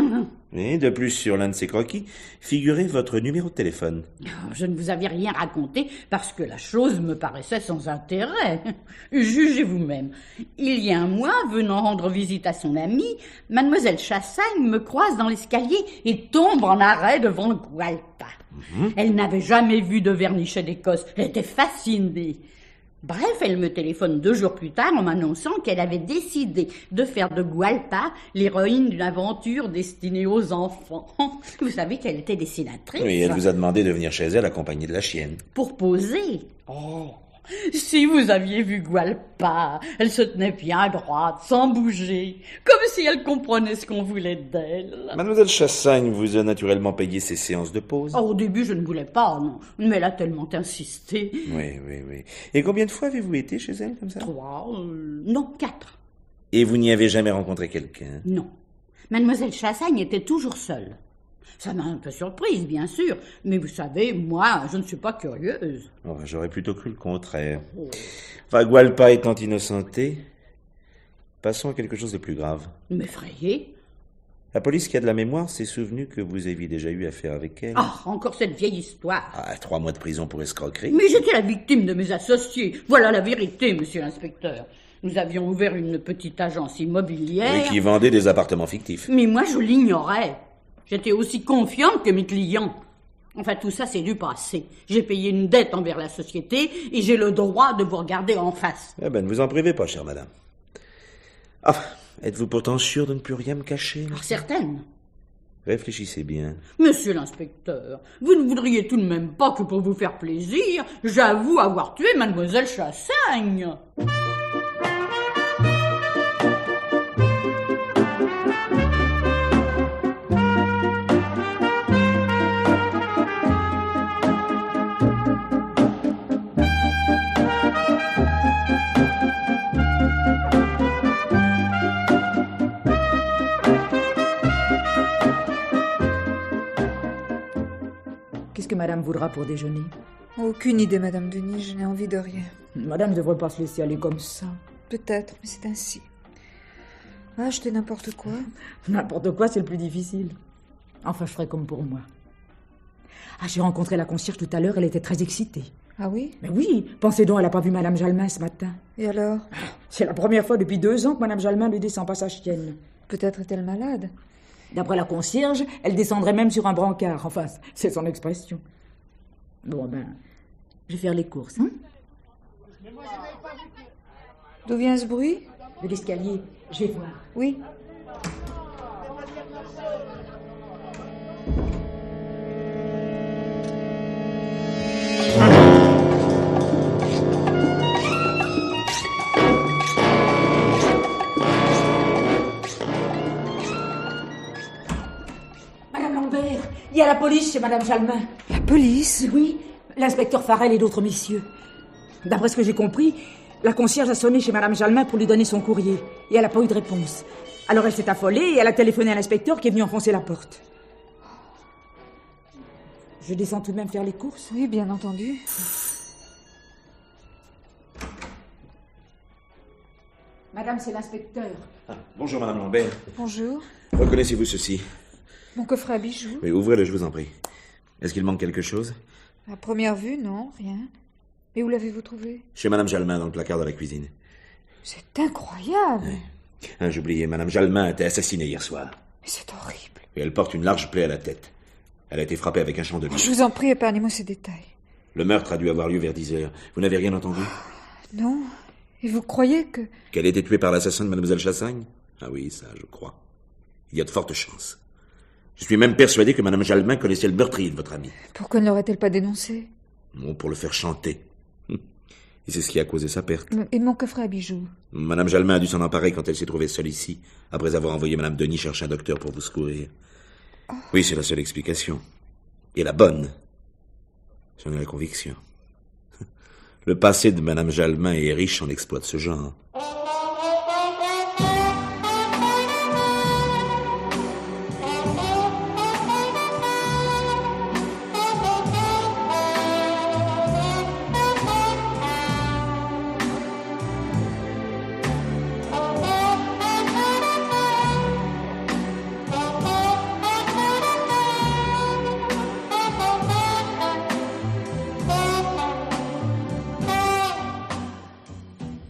S9: Et de plus, sur l'un de ces croquis, figurait votre numéro de téléphone.
S4: Je ne vous avais rien raconté parce que la chose me paraissait sans intérêt. Jugez vous-même. Il y a un mois, venant rendre visite à son amie, Mademoiselle Chassagne me croise dans l'escalier et tombe en arrêt devant le Gualpa. Elle n'avait jamais vu de vernichet d'Écosse. Elle était fascinée. Bref, elle me téléphone 2 jours plus tard en m'annonçant qu'elle avait décidé de faire de Gualpa l'héroïne d'une aventure destinée aux enfants. Vous savez qu'elle était dessinatrice.
S9: Oui, elle vous a demandé de venir chez elle accompagnée de la chienne.
S4: Pour poser. Oh, si vous aviez vu Gualpa, elle se tenait bien droite, sans bouger, comme si elle comprenait ce qu'on voulait d'elle.
S9: Mademoiselle Chassagne vous a naturellement payé ses séances de pause.
S4: Oh, au début, je ne voulais pas, non. Mais elle a tellement insisté.
S9: Oui. Et combien de fois avez-vous été chez elle comme ça?
S4: 3, non, 4.
S9: Et vous n'y avez jamais rencontré quelqu'un?
S4: Non. Mademoiselle Chassagne était toujours seule. Ça m'a un peu surprise, bien sûr. Mais vous savez, moi, je ne suis pas curieuse.
S9: Oh, j'aurais plutôt cru le contraire. Enfin, Gualpa étant innocentée, passons à quelque chose de plus grave.
S4: M'effrayer?
S9: La police qui a de la mémoire s'est souvenue que vous aviez déjà eu affaire avec elle.
S4: Ah, encore cette vieille histoire.
S9: 3 mois de prison pour escroquerie.
S4: Mais j'étais la victime de mes associés. Voilà la vérité, monsieur l'inspecteur. Nous avions ouvert une petite agence immobilière.
S9: Oui, qui vendait des appartements fictifs.
S4: Mais moi, je l'ignorais. J'étais aussi confiante que mes clients. Enfin, tout ça, c'est du passé. J'ai payé une dette envers la société et j'ai le droit de vous regarder en face.
S9: Eh ben, ne vous en privez pas, chère madame. Ah, êtes-vous pourtant sûre de ne plus rien me cacher?
S4: Certaine.
S9: Réfléchissez bien.
S4: Monsieur l'inspecteur, vous ne voudriez tout de même pas que pour vous faire plaisir, j'avoue avoir tué mademoiselle Chassagne.
S11: Qu'est-ce que madame voudra pour déjeuner?
S3: Aucune idée, madame Denis, je n'ai envie de rien.
S11: Madame ne devrait pas se laisser aller comme ça.
S3: Peut-être, mais c'est ainsi. Acheter n'importe quoi.
S11: N'importe quoi, c'est le plus difficile. Enfin, je ferai comme pour moi. Ah, j'ai rencontré la concierge tout à l'heure, elle était très excitée.
S3: Ah oui?
S11: Mais oui, pensez donc, elle n'a pas vu madame Jalmin ce matin.
S3: Et alors?
S11: C'est la première fois depuis 2 ans que madame Jalmin ne descend pas sa chienne.
S3: Peut-être est-elle malade.
S11: D'après la concierge, elle descendrait même sur un brancard. Enfin, c'est son expression. Bon, ben, je vais faire les courses, hein?
S3: D'où vient ce bruit?
S11: De l'escalier, je vais voir.
S3: Oui.
S11: Madame Lambert, il y a la police chez madame Jalmin.
S3: La police?
S11: Oui, l'inspecteur Farrell et d'autres messieurs. D'après ce que j'ai compris, la concierge a sonné chez madame Jalmin pour lui donner son courrier. Et elle n'a pas eu de réponse. Alors elle s'est affolée et elle a téléphoné à l'inspecteur qui est venu enfoncer la porte. Je descends tout de même faire les courses?
S3: Oui, bien entendu.
S11: Madame, c'est l'inspecteur.
S9: Bonjour, madame Lambert.
S3: Bonjour.
S9: Reconnaissez-vous ceci?
S3: Mon coffret à bijoux.
S9: Oui, ouvrez-le, je vous en prie. Est-ce qu'il manque quelque chose?
S3: À première vue, non, rien. Et où l'avez-vous trouvé?
S9: Chez madame Jalmin, dans le placard de la cuisine.
S3: C'est incroyable.
S9: Oui. J'oubliais, madame Jalmin a été assassinée hier soir.
S3: Mais c'est horrible.
S9: Et elle porte une large plaie à la tête. Elle a été frappée avec un chandelier.
S3: Je vous en prie, épargnez-moi ces détails.
S9: Le meurtre a dû avoir lieu vers 10 heures. Vous n'avez rien entendu?
S3: Non. Et vous croyez que...
S9: Qu'elle ait été tuée par l'assassin de mademoiselle Chassagne? Ah oui, ça, je crois. Il y a de fortes chances. Je suis même persuadé que madame Jalmin connaissait le meurtrier de votre ami.
S3: Pourquoi ne l'aurait-elle pas dénoncé?
S9: Non, pour le faire chanter. Et c'est ce qui a causé sa perte.
S3: Et mon coffret à bijoux?
S9: Madame Jalmin a dû s'en emparer quand elle s'est trouvée seule ici, après avoir envoyé madame Denis chercher un docteur pour vous secourir. Oh. Oui, c'est la seule explication. Et la bonne. J'en ai la conviction. Le passé de madame Jalmin est riche en exploits de ce genre.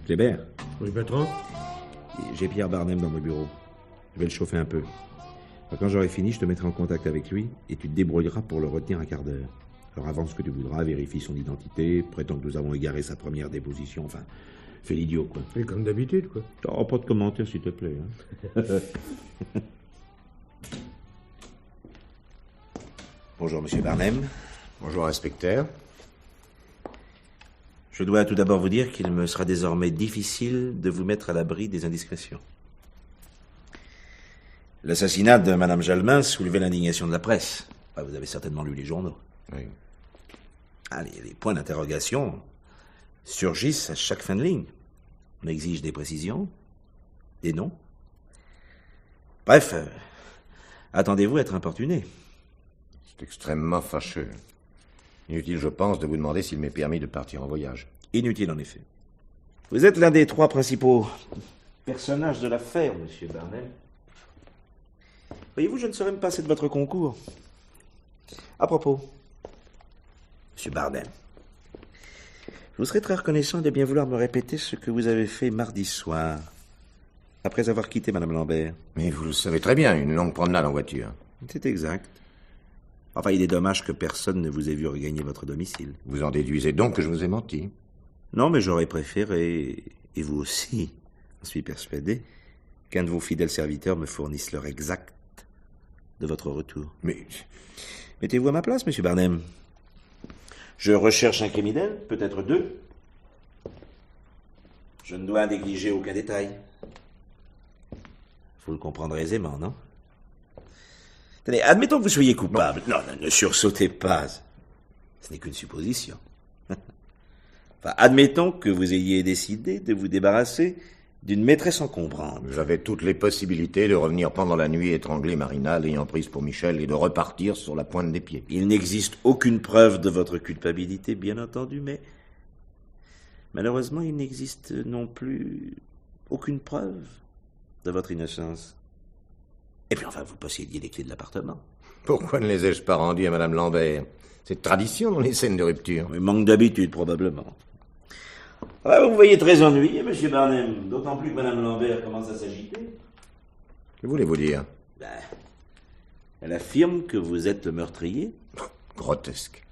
S9: Clébert?
S12: Oui, patron?
S9: J'ai Pierre Barnhem dans mon bureau. Je vais le chauffer un peu. Quand j'aurai fini, je te mettrai en contact avec lui et tu te débrouilleras pour le retenir un quart d'heure. Alors avance ce que tu voudras, vérifie son identité, prétend que nous avons égaré sa première déposition, enfin, fais l'idiot, quoi.
S12: Et comme d'habitude, quoi.
S9: Oh, pas de commentaires, s'il te plaît. Hein. Bonjour, monsieur Barnum.
S5: Bonjour, inspecteur.
S9: Je dois tout d'abord vous dire qu'il me sera désormais difficile de vous mettre à l'abri des indiscrétions. L'assassinat de Madame Jalmin soulevait l'indignation de la presse. Ah, vous avez certainement lu les journaux.
S5: Oui.
S9: Allez, les points d'interrogation surgissent à chaque fin de ligne. On exige des précisions, des noms. Bref, attendez-vous à être importuné.
S5: C'est extrêmement fâcheux. Inutile, je pense, de vous demander s'il m'est permis de partir en voyage.
S9: Inutile, en effet. Vous êtes l'un des 3 principaux personnages de l'affaire, monsieur Barnum. Voyez-vous, je ne serais même pas passer de votre concours. À propos, monsieur Barnum, je vous serais très reconnaissant de bien vouloir me répéter ce que vous avez fait mardi soir, après avoir quitté Madame Lambert.
S5: Mais vous le savez très bien, une longue promenade en voiture.
S9: C'est exact. Enfin, il est dommage que personne ne vous ait vu regagner votre domicile.
S5: Vous en déduisez donc que je vous ai menti?
S9: Non, mais j'aurais préféré, et vous aussi, j'en suis persuadé, qu'un de vos fidèles serviteurs me fournisse l'heure exacte de votre retour.
S5: Mais...
S9: Mettez-vous à ma place, monsieur Barnum. Je recherche un criminel, peut-être 2. Je ne dois négliger aucun détail. Vous le comprendrez aisément, non? Tenez, admettons que vous soyez coupable. Non, ne sursautez pas. Ce n'est qu'une supposition. Enfin, admettons que vous ayez décidé de vous débarrasser d'une maîtresse encombrante.
S5: J'avais toutes les possibilités de revenir pendant la nuit étrangler Marina, l'ayant prise pour Michel, et de repartir sur la pointe des pieds.
S9: Il n'existe aucune preuve de votre culpabilité, bien entendu, mais malheureusement, il n'existe non plus aucune preuve de votre innocence. Et puis enfin, vous possédiez les clés de l'appartement.
S5: Pourquoi ne les ai-je pas rendues à Madame Lambert? C'est tradition dans les scènes de rupture.
S9: Mais manque d'habitude, probablement. Ah, vous voyez très ennuyé, monsieur Barnum, d'autant plus que Madame Lambert commence à s'agiter.
S5: Que voulez-vous dire?
S9: Elle affirme que vous êtes le meurtrier.
S5: Grotesque.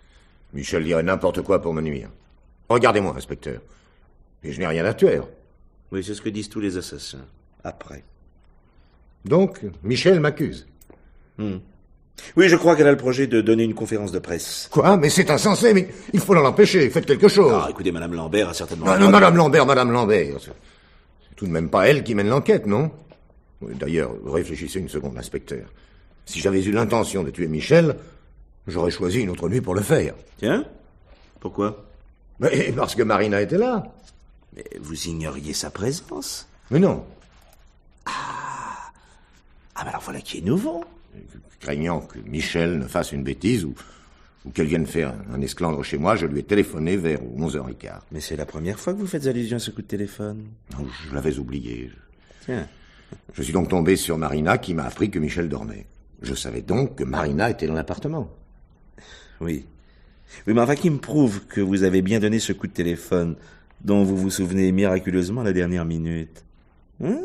S5: Michel dirait n'importe quoi pour me nuire. Regardez-moi, inspecteur. Et je n'ai rien à tuer.
S9: Oui, c'est ce que disent tous les assassins. Après.
S5: Donc, Michel m'accuse.
S9: Oui, je crois qu'elle a le projet de donner une conférence de presse.
S5: Quoi? Mais c'est insensé, mais il faut l'en empêcher. Faites quelque chose.
S9: Ah, écoutez, Madame Lambert a certainement...
S5: Non, Madame Lambert. C'est tout de même pas elle qui mène l'enquête, non? D'ailleurs, réfléchissez une seconde, inspecteur. Si j'avais eu l'intention de tuer Michel, j'aurais choisi une autre nuit pour le faire.
S9: Tiens? Pourquoi?
S5: Mais parce que Marina était là.
S9: Mais vous ignoriez sa présence?
S5: Mais non.
S9: Ah, mais alors voilà qui est nouveau.
S5: Craignant que Michel ne fasse une bêtise ou qu'elle vienne faire un esclandre chez moi, je lui ai téléphoné vers 11h15.
S9: Mais c'est la première fois que vous faites allusion à ce coup de téléphone.
S5: Non, je l'avais oublié.
S9: Tiens.
S5: Je suis donc tombé sur Marina qui m'a appris que Michel dormait. Je savais donc que Marina était dans l'appartement.
S9: Oui. Oui, mais enfin, qui me prouve que vous avez bien donné ce coup de téléphone dont vous vous souvenez miraculeusement à la dernière minute? Hein?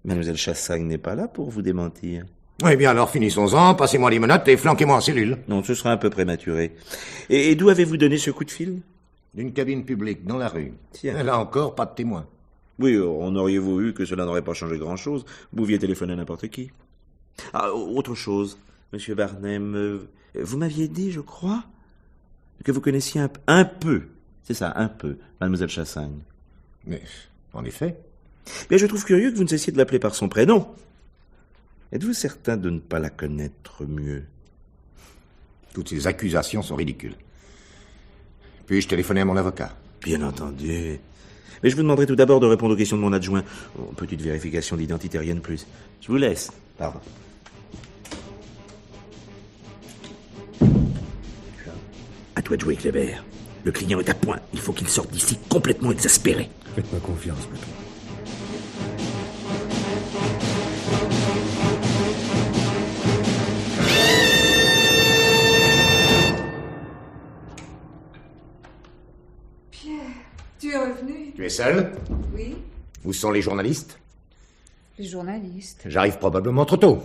S9: Mademoiselle Chassagne n'est pas là pour vous démentir.
S5: Eh bien, alors finissons-en, passez-moi les menottes et flanquez-moi en cellule.
S9: Non, ce sera un peu prématuré. Et d'où avez-vous donné ce coup de fil?
S5: D'une cabine publique, dans la rue.
S9: Tiens.
S5: Là encore, pas de témoin.
S9: Oui, en auriez-vous vu que cela n'aurait pas changé grand-chose, vous pouviez téléphoner à n'importe qui. Ah, autre chose, monsieur Barnum, vous m'aviez dit, je crois, que vous connaissiez un peu, c'est ça, un peu, Mademoiselle Chassagne.
S5: Mais, en effet.
S9: Mais je trouve curieux que vous ne cessiez de l'appeler par son prénom. Êtes-vous certain de ne pas la connaître mieux?
S5: Toutes ces accusations sont ridicules. Puis-je téléphoner à mon avocat?
S9: Bien entendu. Mais je vous demanderai tout d'abord de répondre aux questions de mon adjoint. Oh, petite vérification d'identité, rien de plus. Je vous laisse. Pardon. À toi de jouer, Kléber. Le client est à point. Il faut qu'il sorte d'ici complètement exaspéré.
S12: Faites-moi confiance, Pépé.
S3: Pierre, tu es revenu?
S5: Tu es seul?
S3: Oui.
S5: Où sont les journalistes?
S3: Les journalistes.
S5: J'arrive probablement trop tôt.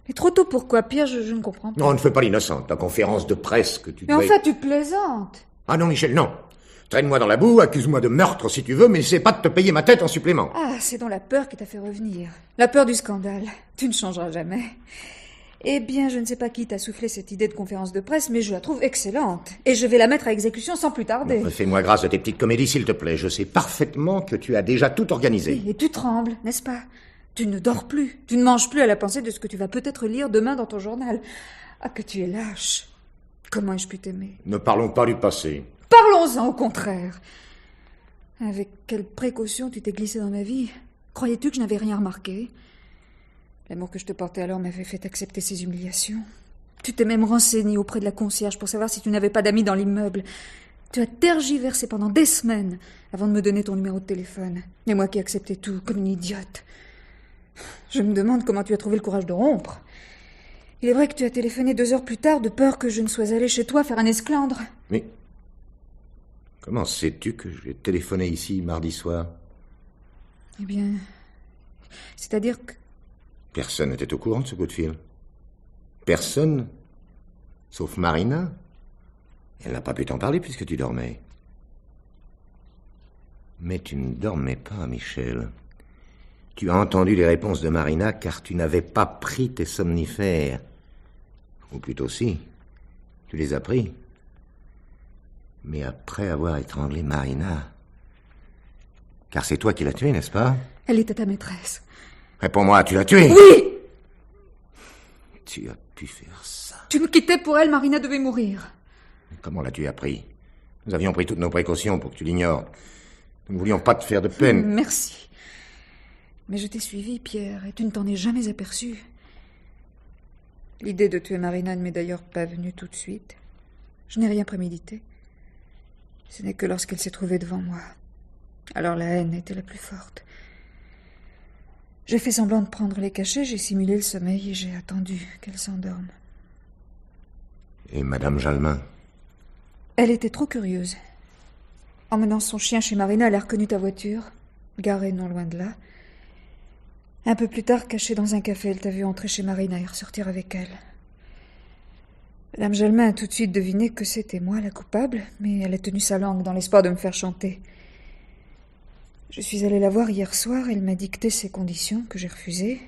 S3: Et trop tôt pourquoi, Pierre, je ne comprends pas.
S5: Non, ne fais pas l'innocente. La conférence de presse que tu
S3: Mais
S5: devais...
S3: enfin, tu plaisantes.
S5: Ah non, Michel, non. Traîne-moi dans la boue, accuse-moi de meurtre si tu veux, mais c'est pas de te payer ma tête en supplément.
S3: Ah, c'est donc la peur qui t'a fait revenir. La peur du scandale. Tu ne changeras jamais. Eh bien, je ne sais pas qui t'a soufflé cette idée de conférence de presse, mais je la trouve excellente. Et je vais la mettre à exécution sans plus tarder.
S5: Bon, fais-moi grâce de tes petites comédies, s'il te plaît. Je sais parfaitement que tu as déjà tout organisé.
S3: Oui, et tu trembles, n'est-ce pas? Tu ne dors plus. Tu ne manges plus à la pensée de ce que tu vas peut-être lire demain dans ton journal. Ah, que tu es lâche. Comment ai-je pu t'aimer?
S5: Ne parlons pas du passé.
S3: Parlons-en, au contraire. Avec quelle précaution tu t'es glissé dans ma vie? Croyais-tu que je n'avais rien remarqué? L'amour que je te portais alors m'avait fait accepter ces humiliations. Tu t'es même renseigné auprès de la concierge pour savoir si tu n'avais pas d'amis dans l'immeuble. Tu as tergiversé pendant des semaines avant de me donner ton numéro de téléphone. Et moi qui acceptais tout, comme une idiote. Je me demande comment tu as trouvé le courage de rompre. Il est vrai que tu as téléphoné 2 heures plus tard de peur que je ne sois allée chez toi faire un esclandre.
S5: Mais comment sais-tu que j'ai téléphoné ici mardi soir?
S3: Eh bien, c'est-à-dire que...
S5: Personne n'était au courant de ce coup de fil. Personne, sauf Marina. Elle n'a pas pu t'en parler puisque tu dormais. Mais tu ne dormais pas, Michel. Tu as entendu les réponses de Marina car tu n'avais pas pris tes somnifères. Ou plutôt si, tu les as pris. Mais après avoir étranglé Marina. Car c'est toi qui l'as tuée, n'est-ce pas?
S3: Elle était ta maîtresse.
S5: Réponds-moi, tu l'as tuée?
S3: Oui!
S5: Tu as pu faire ça.
S3: Tu me quittais pour elle, Marina devait mourir.
S5: Comment l'as-tu appris? Nous avions pris toutes nos précautions pour que tu l'ignores. Nous ne voulions pas te faire de peine.
S3: Merci. Mais je t'ai suivi, Pierre, et tu ne t'en es jamais aperçu. L'idée de tuer Marina ne m'est d'ailleurs pas venue tout de suite. Je n'ai rien prémédité. Ce n'est que lorsqu'elle s'est trouvée devant moi. Alors la haine était la plus forte. J'ai fait semblant de prendre les cachets, j'ai simulé le sommeil et j'ai attendu qu'elle s'endorme.
S5: Et Madame Jalmin?
S3: Elle était trop curieuse. Emmenant son chien chez Marina, elle a reconnu ta voiture, garée non loin de là. Un peu plus tard, cachée dans un café, elle t'a vu entrer chez Marina et ressortir avec elle. Madame Jalmin a tout de suite deviné que c'était moi la coupable, mais elle a tenu sa langue dans l'espoir de me faire chanter. Je suis allée la voir hier soir, elle m'a dicté ses conditions que j'ai refusées.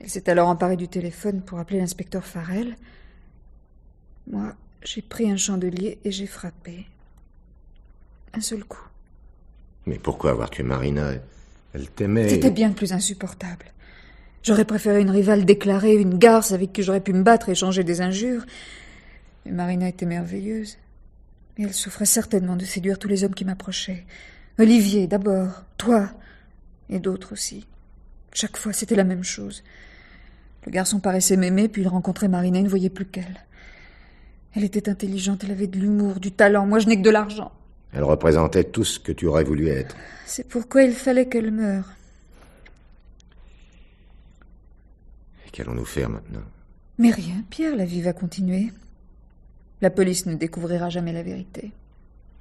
S3: Elle s'est alors emparée du téléphone pour appeler l'inspecteur Farrell. Moi, j'ai pris un chandelier et j'ai frappé. Un seul coup.
S5: Mais pourquoi avoir tué Marina? Elle t'aimait...
S3: C'était bien plus insupportable. J'aurais préféré une rivale déclarée, une garce avec qui j'aurais pu me battre et échanger des injures. Mais Marina était merveilleuse. Et elle souffrait certainement de séduire tous les hommes qui m'approchaient. Olivier, d'abord, toi, et d'autres aussi. Chaque fois, c'était la même chose. Le garçon paraissait m'aimer, puis il rencontrait Marina et ne voyait plus qu'elle. Elle était intelligente, elle avait de l'humour, du talent. Moi, je n'ai que de l'argent.
S5: Elle représentait tout ce que tu aurais voulu être.
S3: C'est pourquoi il fallait qu'elle meure.
S5: Qu'allons-nous faire maintenant?
S3: Mais rien, Pierre, la vie va continuer. La police ne découvrira jamais la vérité.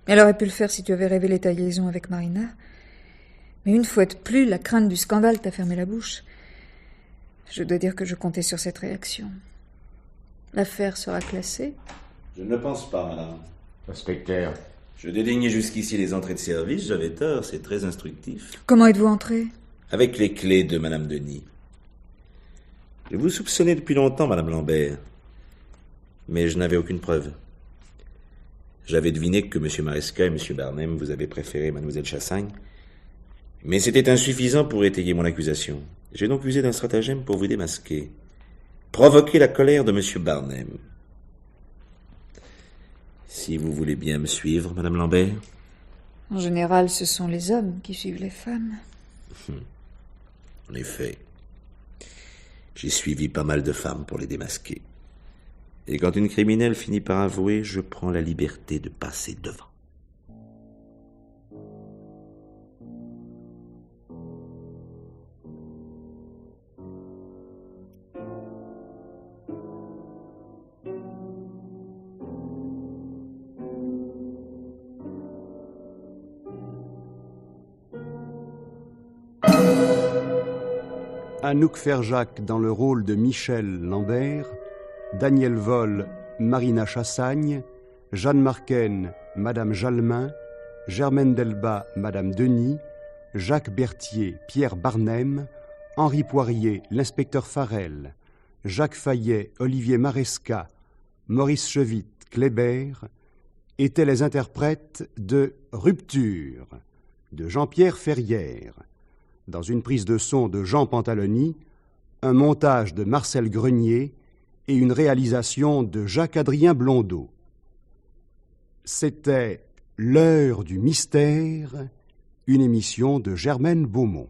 S3: Elle aurait pu le faire si tu avais révélé ta liaison avec Marina. Mais une fois de plus, la crainte du scandale t'a fermé la bouche. Je dois dire que je comptais sur cette réaction. L'affaire sera classée?
S9: Je ne le pense pas, madame.
S5: Inspecteur.
S9: Je dédaignais jusqu'ici les entrées de service, j'avais tort, c'est très instructif.
S3: Comment êtes-vous entré?
S9: Avec les clés de madame Denis. Je vous soupçonnais depuis longtemps, madame Lambert. Mais je n'avais aucune preuve. J'avais deviné que M. Maresca et M. Barnhem vous avaient préféré mademoiselle Chassagne. Mais c'était insuffisant pour étayer mon accusation. J'ai donc usé d'un stratagème pour vous démasquer. Provoquer la colère de M. Barnhem. Si vous voulez bien me suivre, madame Lambert.
S3: En général, ce sont les hommes qui suivent les femmes.
S9: En effet. J'ai suivi pas mal de femmes pour les démasquer. Et quand une criminelle finit par avouer, je prends la liberté de passer devant.
S1: Anouk Ferjac dans le rôle de Michel Lambert, Daniel Vol, Marina Chassagne, Jeanne Marquen, Madame Jalmin, Germaine Delbas, Madame Denis, Jacques Berthier, Pierre Barnhem, Henri Poirier, l'inspecteur Farel, Jacques Fayet, Olivier Maresca, Maurice Chevit, Kléber, étaient les interprètes de Rupture, de Jean-Pierre Ferrière, dans une prise de son de Jean Pantaloni, un montage de Marcel Grenier et une réalisation de Jacques-Adrien Blondeau. C'était L'heure du mystère, une émission de Germaine Beaumont.